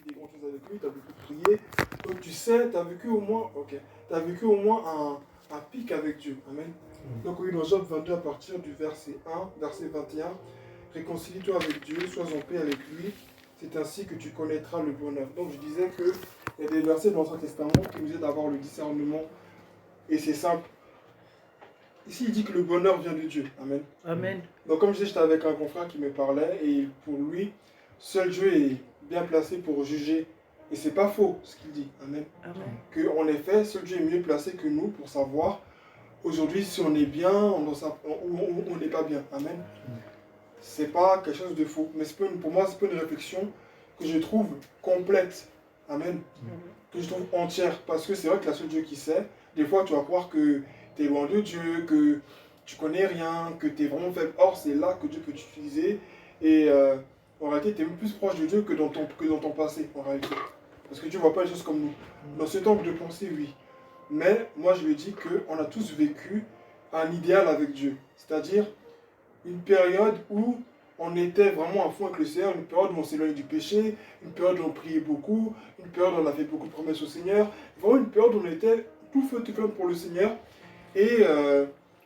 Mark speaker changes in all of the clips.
Speaker 1: des grandes choses avec lui, tu as beaucoup prié. Donc tu sais, tu as vécu au moins, un pic avec Dieu. Amen. Donc oui, dans Job 22, à partir du verset 1, verset 21, réconcilie-toi avec Dieu, sois en paix avec lui, c'est ainsi que tu connaîtras le bonheur. Donc je disais qu'il y a des versets dans l'Ancien Testament qui nous aident à avoir le discernement, et c'est simple. Ici, il dit que le bonheur vient de Dieu. Amen.
Speaker 2: Amen.
Speaker 1: Donc comme je disais, j'étais avec un confrère qui me parlait, et pour lui, seul Dieu est bien placé pour juger. Et c'est pas faux ce qu'il dit. Amen.
Speaker 2: Amen.
Speaker 1: Qu'en effet, seul Dieu est mieux placé que nous pour savoir aujourd'hui si on est bien ou on n'est pas bien. Amen. C'est pas quelque chose de faux. Mais pour moi, c'est pas une réflexion que je trouve complète. Amen. Que je trouve entière. Parce que c'est vrai que la seule Dieu qui sait, des fois tu vas croire que tu es loin de Dieu, que tu connais rien, que tu es vraiment faible. Or, c'est là que Dieu peut t'utiliser. Et en réalité, tu es même plus proche de Dieu que dans ton passé, en réalité. Parce que Dieu ne voit pas les choses comme nous. Dans ce temps de pensée, oui. Mais moi, je lui dis qu'on a tous vécu un idéal avec Dieu. C'est-à-dire une période où on était vraiment à fond avec le Seigneur, une période où on s'éloignait du péché, une période où on priait beaucoup, une période où on a fait beaucoup de promesses au Seigneur. Vraiment une période où on était tout feu, tout flamme pour le Seigneur. Et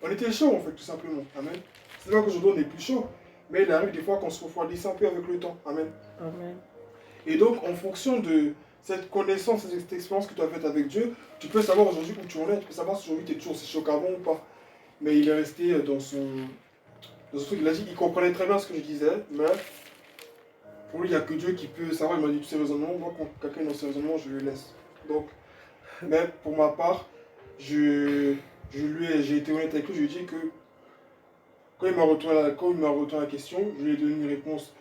Speaker 1: on était chaud en fait, tout simplement. Amen. C'est vrai qu'aujourd'hui on est plus chaud. Mais il arrive des fois qu'on se refroidisse un peu avec le temps. Amen.
Speaker 2: Amen.
Speaker 1: Et donc, en fonction de cette connaissance, cette expérience que tu as faite avec Dieu, tu peux savoir aujourd'hui où tu en es. Tu peux savoir si aujourd'hui tu es toujours aussi chaud qu'avant ou pas. Mais il est resté dans son truc. Il a dit, il comprenait très bien ce que je disais, mais pour lui, il n'y a que Dieu qui peut savoir. Il m'a dit tous ses raisonnements. Moi, quand quelqu'un est dans ses raisonnements, je le laisse. Donc, mais pour ma part, j'ai été honnête avec lui. Je lui ai dit que quand il m'a retourné la question, je lui ai donné une réponse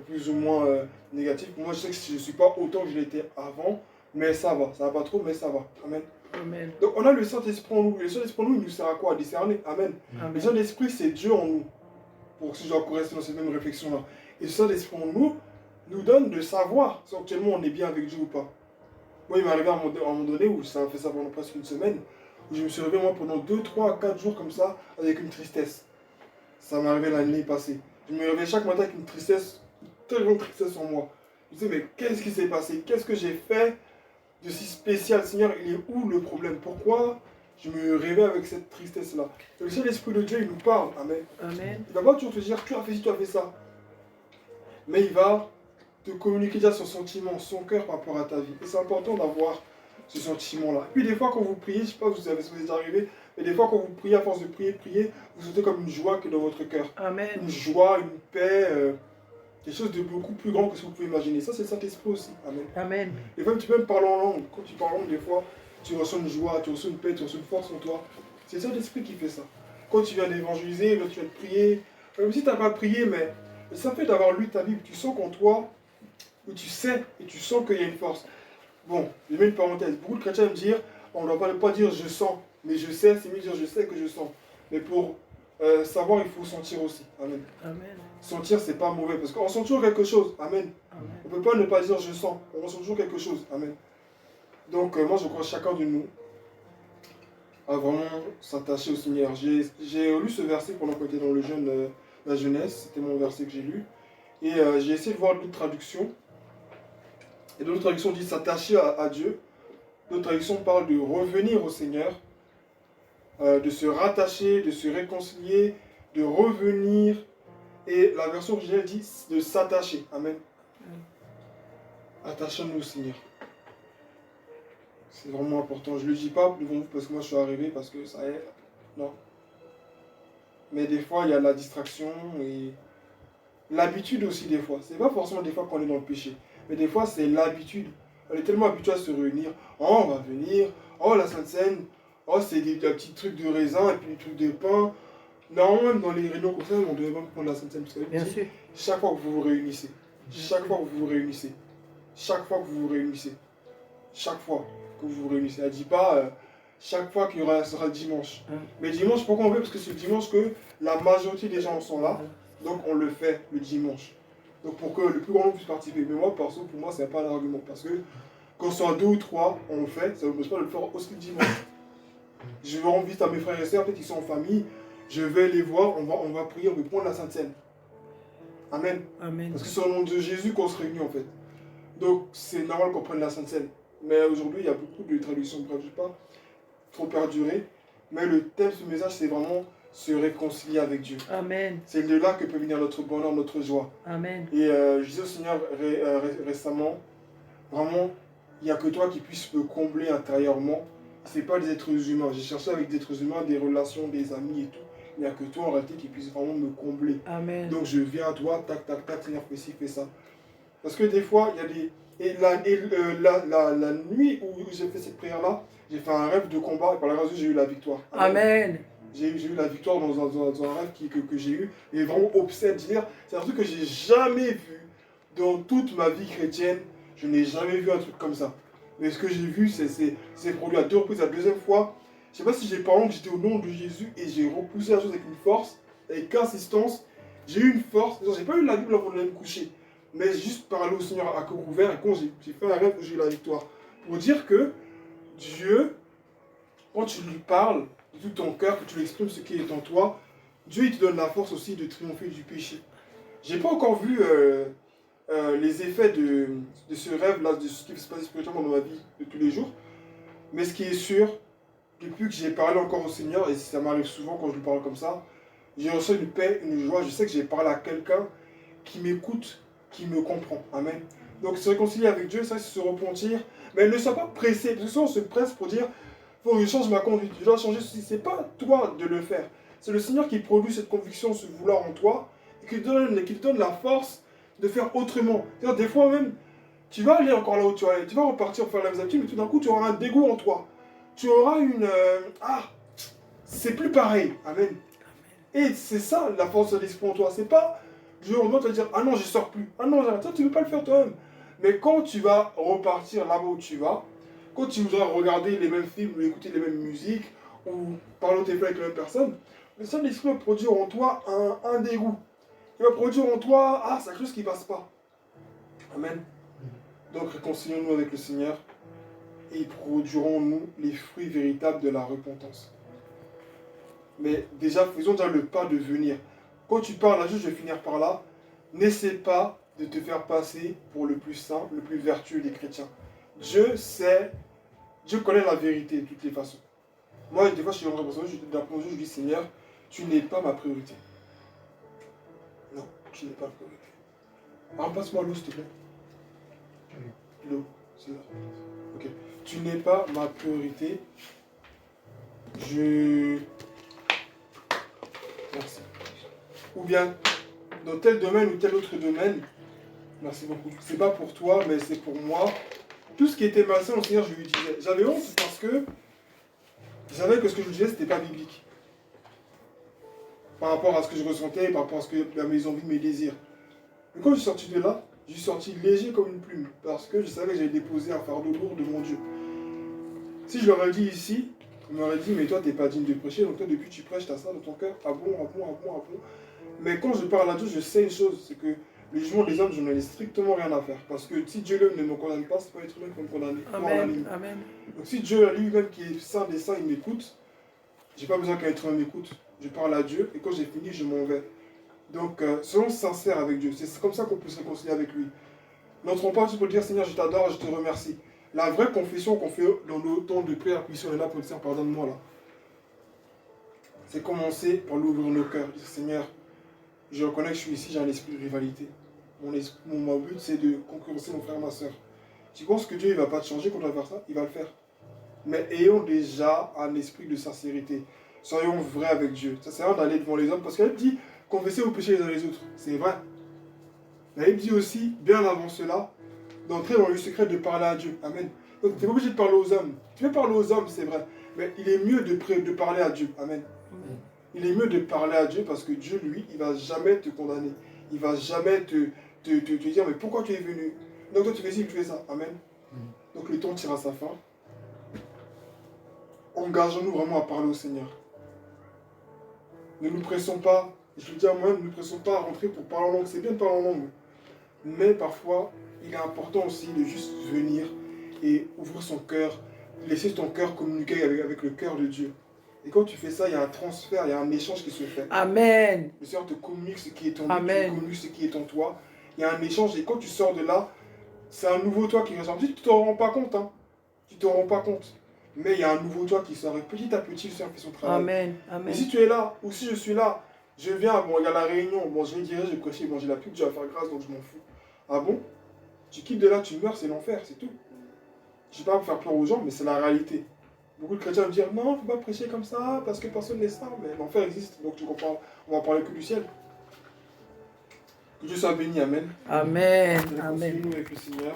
Speaker 1: plus ou moins négative. Moi, je sais que je ne suis pas autant que je l'étais avant, mais ça va. Ça va pas trop, mais ça va. Amen.
Speaker 2: Amen.
Speaker 1: Donc, on a le Saint-Esprit en nous. Et le Saint-Esprit en nous, il nous sert à quoi? À discerner. Amen.
Speaker 2: Amen.
Speaker 1: Le Saint-Esprit, c'est Dieu en nous. Pour si je dois rester dans cette même réflexion-là. Et le Saint-Esprit en nous donne de savoir si actuellement on est bien avec Dieu ou pas. Moi, il m'est arrivé à un moment donné où ça a fait ça pendant presque une semaine, où je me suis réveillé moi pendant 2, 3, 4 jours comme ça, avec une tristesse. Ça m'est arrivé l'année passée. Je me réveillais chaque matin avec une tristesse, une très grande tristesse en moi. Je me disais, mais qu'est-ce qui s'est passé? Qu'est-ce que j'ai fait de si spécial? Seigneur, il est où le problème? Pourquoi je me réveille avec cette tristesse-là? Le Saint-Esprit de Dieu, il nous parle. Amen.
Speaker 2: Amen.
Speaker 1: Il ne va pas toujours te dire, tu as fait ci, tu as fait ça. Mais il va te communiquer déjà son sentiment, son cœur par rapport à ta vie. Et c'est important d'avoir ce sentiment-là. Puis des fois, quand vous priez, je ne sais pas si vous avez déjà arrivé, mais des fois, quand vous priez, à force de prier, vous sentez comme une joie qui est dans votre cœur.
Speaker 2: Amen.
Speaker 1: Une joie, une paix, quelque chose de beaucoup plus grand que ce que vous pouvez imaginer. Ça, c'est le Saint-Esprit aussi. Amen.
Speaker 2: Amen.
Speaker 1: Des fois, tu peux même parler en langue. Quand tu parles en langue, des fois, tu ressens une joie, tu ressens une paix, tu ressens une force en toi. C'est le Saint-Esprit qui fait ça. Quand tu viens d'évangéliser, quand tu viens de prier, même si tu n'as pas prié, mais le simple fait d'avoir lu ta Bible, tu sens qu'en toi, où tu sais et tu sens qu'il y a une force. Bon, je mets une parenthèse. Beaucoup de chrétiens me disent, on ne doit pas dire je sens, mais je sais, c'est mieux de dire je sais que je sens. Mais pour savoir, il faut sentir aussi. Amen.
Speaker 2: Amen.
Speaker 1: Sentir, c'est pas mauvais, parce qu'on sent toujours quelque chose. Amen.
Speaker 2: Amen.
Speaker 1: On ne peut pas ne pas dire je sens, on ressent toujours quelque chose. Amen. Donc moi, je crois que chacun de nous à vraiment s'attacher au Seigneur. J'ai lu ce verset pendant qu'on était dans le jeûne, la jeunesse, c'était mon verset que j'ai lu. Et j'ai essayé de voir d'autres traductions. Et d'autres traductions disent s'attacher à Dieu. D'autres traductions parlent de revenir au Seigneur, de se rattacher, de se réconcilier, de revenir. Et la version originale dit de s'attacher. Amen. Attachons-nous au Seigneur. C'est vraiment important. Je ne le dis pas devant vous parce que moi je suis arrivé, parce que ça est. Non. Mais des fois, il y a la distraction et l'habitude aussi des fois. C'est pas forcément des fois qu'on est dans le péché. Mais des fois, c'est l'habitude. On est tellement habitué à se réunir. Oh, on va venir. Oh, la Sainte Seine. Oh, c'est des petits trucs de raisin et puis des trucs de pain. Non, même dans les réunions comme ça, on devait même prendre la Sainte Seine.
Speaker 2: Bien sûr.
Speaker 1: Chaque fois que vous vous réunissez. Chaque fois que vous vous réunissez. Chaque fois que vous vous réunissez. Chaque fois que vous vous réunissez. Elle ne dit pas chaque fois qu'il y aura, sera dimanche. Mais dimanche, pourquoi on veut? Parce que c'est le dimanche que la majorité des gens sont là. Donc on le fait le dimanche. Donc pour que le plus grand nombre puisse participer. Mais moi, perso, pour moi, c'est pas un argument. Parce que quand on soit 2 ou 3, on le fait. Ça ne me pose pas de le faire aussi le dimanche. Je vais rendre visite à mes frères et sœurs, peut-être qu'ils sont en famille. Je vais les voir, on va prier, on va prendre la Sainte Seine. Amen.
Speaker 2: Amen.
Speaker 1: Parce que c'est au nom de Jésus qu'on se réunit en fait. Donc c'est normal qu'on prenne la Sainte Seine. Mais aujourd'hui, il y a beaucoup de traductions, bref, je ne vais pas trop perdurer. Mais le thème de ce message, c'est vraiment se réconcilier avec Dieu.
Speaker 2: Amen.
Speaker 1: C'est de là que peut venir notre bonheur, notre joie.
Speaker 2: Amen.
Speaker 1: Et je disais au Seigneur récemment, vraiment, il n'y a que toi qui puisses me combler intérieurement. Ce n'est pas des êtres humains. J'ai cherché avec des êtres humains, des relations, des amis et tout. Il n'y a que toi en réalité qui puisse vraiment me combler.
Speaker 2: Amen.
Speaker 1: Donc je viens à toi, tac, tac, tac, Seigneur, fais ci, fais ça. Parce que des fois, il y a des... la nuit où j'ai fait cette prière-là, j'ai fait un rêve de combat et par la grâce de Dieu, j'ai eu la victoire.
Speaker 2: Amen.
Speaker 1: J'ai eu la victoire dans un rêve que j'ai eu. Et vraiment obsède, dire, c'est un truc que j'ai jamais vu dans toute ma vie chrétienne. Je n'ai jamais vu un truc comme ça. Mais ce que j'ai vu, c'est produit à deux reprises. La deuxième fois, je ne sais pas si j'ai parlé que j'étais au nom de Jésus et j'ai repoussé la chose avec une force, avec insistance. J'ai eu une force. Je n'ai pas eu la Bible avant d'aller me coucher. Mais j'ai juste parlé au Seigneur à cœur ouvert et quand j'ai fait un rêve où j'ai eu la victoire. Pour dire que Dieu, quand tu lui parles de tout ton cœur, que tu lui exprimes ce qui est en toi, Dieu il te donne la force aussi de triompher du péché. J'ai pas encore vu les effets de ce rêve-là, de ce qui se passe spirituellement dans ma vie de tous les jours. Mais ce qui est sûr, depuis que j'ai parlé encore au Seigneur, et ça m'arrive souvent quand je lui parle comme ça, j'ai reçu une paix, une joie. Je sais que j'ai parlé à quelqu'un qui m'écoute, qui me comprend. Amen. Donc se réconcilier avec Dieu, ça c'est se repentir. Mais ne sois pas pressé, parce que souvent on se presse pour dire, faut que je change ma conduite, je dois changer ceci. C'est pas toi de le faire. C'est le Seigneur qui produit cette conviction, ce vouloir en toi, et qui te donne la force de faire autrement. C'est-à-dire, des fois même, tu vas aller encore là où tu vas aller, tu vas repartir faire la même habitude, mais tout d'un coup, tu auras un dégoût en toi. Tu auras une... c'est plus pareil. Amen. Et c'est ça la force de l'esprit en toi. C'est pas du jour au lendemain, tu vas dire, ah non, je sors plus. Ah non, toi, tu ne veux pas le faire toi-même. Mais quand tu vas repartir là-bas où tu vas, quand tu voudras regarder les mêmes films ou écouter les mêmes musiques, ou parler au téléphone avec la même personne, le Saint-Esprit va produire en toi un dégoût. Il va produire en toi, c'est quelque chose qui ne passe pas. Amen. Donc réconcilions-nous avec le Seigneur et produirons-nous les fruits véritables de la repentance. Mais déjà, faisons déjà le pas de venir. Quand tu parles à Dieu, je vais finir par là, n'essaie pas de te faire passer pour le plus saint, le plus vertueux des chrétiens. Dieu sait, Dieu connaît la vérité de toutes les façons. Moi, des fois, je suis en représentant, je dis, Seigneur, tu n'es pas ma priorité. Non, tu n'es pas ma priorité. Passe-moi l'eau, s'il te plaît. L'eau, c'est là. Ok. Tu n'es pas ma priorité. Merci. Ou bien, dans tel domaine ou tel autre domaine, merci beaucoup. C'est pas pour toi, mais c'est pour moi. Tout ce qui était malsain, au Seigneur, je lui disais. J'avais honte parce que je savais que ce que je disais, c'était pas biblique. Par rapport à ce que je ressentais, par rapport à mes envies, mes désirs. Mais quand je suis sorti de là, je suis sorti léger comme une plume. Parce que je savais que j'allais déposer un fardeau lourd de mon Dieu. Si je leur ai dit ici, on m'aurait dit, mais toi, t'es pas digne de prêcher, donc toi, depuis tu prêches, t'as ça dans ton cœur. Ah bon, ah bon, ah bon, ah bon. Mais quand je parle à Dieu, je sais une chose, c'est que le jugement des hommes, je n'en ai strictement rien à faire. Parce que si Dieu lui-même ne me condamne pas, c'est pas être humain qui va me condamner.
Speaker 2: Amen. Amen.
Speaker 1: Donc si Dieu lui-même qui est saint des saints, il m'écoute, j'ai pas besoin qu'un être humain m'écoute. Je parle à Dieu et quand j'ai fini, je m'en vais. Donc, soyons sincères avec Dieu. C'est comme ça qu'on peut se réconcilier avec lui. N'entrons pas juste pour dire, Seigneur, je t'adore et je te remercie. La vraie confession qu'on fait dans nos temps de prière, puis si on est là pour dire, pardonne-moi là. C'est commencer par l'ouvrir nos cœurs. Dire, Seigneur, je reconnais que je suis ici, j'ai un esprit de rivalité. Mon but, c'est de concurrencer mon frère et ma soeur. Tu penses que Dieu ne va pas te changer quand on va faire ça? Il va le faire. Mais ayons déjà un esprit de sincérité. Soyons vrais avec Dieu. Ça sert à rien d'aller devant les hommes parce qu'elle dit, confessez vos péchés les uns les autres. C'est vrai. Mais il dit aussi, bien avant cela, d'entrer dans le secret de parler à Dieu. Amen. Donc tu n'es pas obligé de parler aux hommes. Tu peux parler aux hommes, c'est vrai. Mais il est mieux de parler à Dieu. Amen. Il est mieux de parler à Dieu parce que Dieu, lui, il ne va jamais te condamner. Il ne va jamais te dire, mais pourquoi tu es venu? Donc toi tu fais ci, tu fais ça. Amen. Donc le temps tire à sa fin. Engageons-nous vraiment à parler au Seigneur. Ne nous pressons pas, je le dis à moi-même, ne nous pressons pas à rentrer pour parler en langue. C'est bien de parler en langue. Mais parfois, il est important aussi de juste venir et ouvrir son cœur, laisser ton cœur communiquer avec le cœur de Dieu. Et quand tu fais ça, il y a un transfert, il y a un échange qui se fait.
Speaker 2: Amen.
Speaker 1: Le Seigneur te communique ce qui est en lui,
Speaker 2: Amen.
Speaker 1: tu communiques ce qui est en toi. Il y a un échange et quand tu sors de là, c'est un nouveau toi qui ressort. Tu ne te rends pas compte, hein. Tu ne te rends pas compte. Mais il y a un nouveau toi qui sort et petit à petit, le Seigneur fait son travail.
Speaker 2: Amen.
Speaker 1: Et
Speaker 2: Amen.
Speaker 1: si tu es là, ou si je suis là, je viens, bon, il y a la réunion, bon, je vais dire, je vais prêcher, bon, j'ai la pub, Dieu va faire grâce, donc je m'en fous. Ah bon? Tu quittes de là, tu meurs, c'est l'enfer, c'est tout. Je ne vais pas vous faire peur aux gens, mais c'est la réalité. Beaucoup de chrétiens vont dire, non, il ne faut pas prêcher comme ça, parce que personne n'est ça, mais l'enfer existe, donc tu comprends, on va parler que du ciel. Que Dieu soit béni, Amen.
Speaker 2: Amen.
Speaker 1: Allez,
Speaker 2: Amen.
Speaker 1: continuons avec le Seigneur.